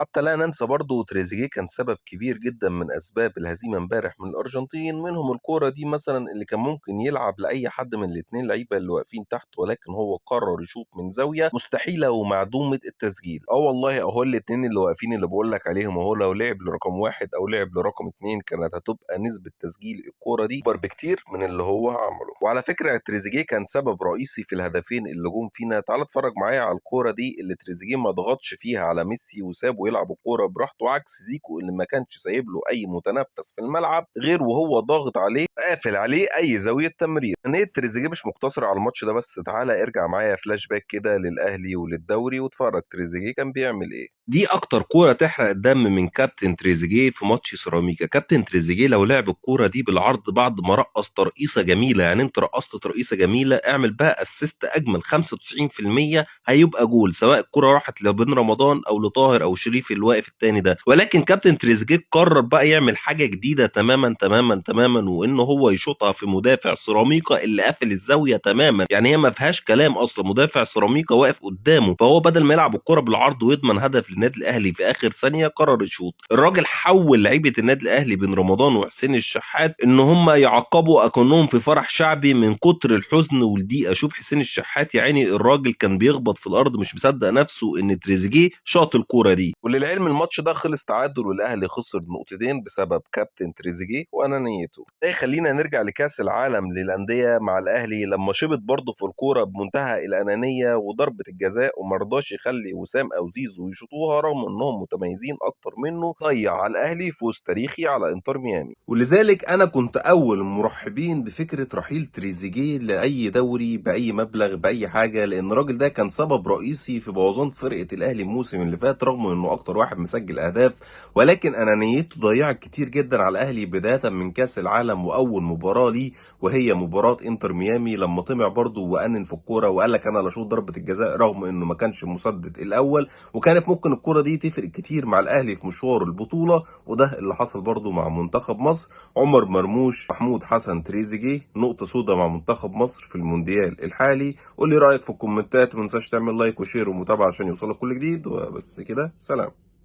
حتى لا ننسى برضه تريزيجيه كان سبب كبير جدًا من أسباب الهزيمة امبارح من الأرجنتين، منهم الكورة دي مثلًا اللي كان ممكن يلعب لأي حد من ال2 لعيبة اللي واقفين تحت، ولكن هو قرر يشوط من زاوية مستحيلة ومعدومة التسجيل. والله أهو ال2 اللي واقفين اللي باقول لك عليهم أهو، لو لعب لرقم 1 أو لعب لرقم 2 كانت هتبقى نسبة تسجيل الكورة دي أكبر بكتير من اللي هو عمله. وعلى فكرة تريزيجيه كان سبب رئيسي في الهدفين اللي جُم فينا. تعالَ اتفرج معايا على الكورة دي اللي تريزيجيه ما ضغطش فيها على ميسي وسابه يلعب الكورة براحته، عكس زيكو اللي ما كانش سايب له أي متنفس في الملعب غير وهو ضاغط عليه قافل عليه أي زاوية تمرير. فنية تريزيجيه مش مقتصرة على الماتش ده بس. تعالَ ارجع معايا فلاش باك كده للأهلي وللدوري واتفرج تريزيجيه كان بيعمل إيه. دي أكتر كورة تحرق الدم من كابتن تريزيجيه في ماتش سيراميكا. كابتن تريزيجيه لو لعب الكورة دي بالعرض بعد ما رقص ترقيصة جميلة، يعني أنت رقصت ترقيصة جميلة اعمل بقى أسيست أجمل 95% هيبقى جول، سواء الكورة راحت لبن رمضان أو لطاهر أو شريف اللي واقف التاني ده. ولكن كابتن تريزيجيه قرر بقى يعمل حاجة جديدة تماما تماما تماما، وإن هو يشوطها في مدافع سيراميكا اللي قافل الزاوية تماما، يعني هي ما فيهاش كلام أصلا، مدافع سيراميكا واقف قدامه. فهو بدل ما يلعب الكورة بالعرض ويضمن هدف للنادي الأهلي في آخر ثانية قرر يشوط. الراجل حول لعيبة النادي الأهلي بن رمضان وحسين الشحات إن هم يعاقبوا أكنهم في فرح شعبي من كتر الحزن والضيقة. شوف حسين الشحات يا عيني الراجل كان بيخبط في الأرض مش مصدق نفسه إن تريزيجيه شاط الكورة دي. وللعلم الماتش ده خلص تعادل والأهلي خسر نقطتين بسبب كابتن تريزيجيه وأنانيته. ده يخلينا نرجع لكأس العالم للأندية مع الأهلي لما شبط برضه في الكورة بمنتهى الأنانية وضربة الجزاء ومرضاش يخلي وسام أو زيزو يشوطوها رغم إنهم متميزين أكتر منه، ضيع على الأهلي فوز تاريخي على إنتر ميامي. ولذلك أنا كنت أول المرحبين بفكرة رحيل تريزيجيه لأي دوري بأي مبلغ بأي حاجة، لأن الراجل ده كان سبب رئيسي في بوظان فرقة الأهلي الموسم اللي فات رغم إنه أكتر واحد مسجل أهداف، ولكن أنانيته ضيعت كتير جدا على الأهلي بداية من كأس العالم وأول مباراة ليه وهي مباراة انتر ميامي لما طمع برضه وأنن في الكورة وقال لك أنا لا اشوط ضربة الجزاء رغم إنه ما كانش مسدد الأول، وكانت ممكن الكورة دي تفرق كتير مع الأهلي في مشوار البطولة. وده اللي حصل برضه مع منتخب مصر. عمر مرموش، محمود حسن، تريزيجيه نقطة سوداء مع منتخب مصر في المونديال الحالي. قول لي رأيك في الكومنتات ومتنساش تعمل لايك وشير ومتابعة عشان يوصلك كل جديد. وبس كده، سلام.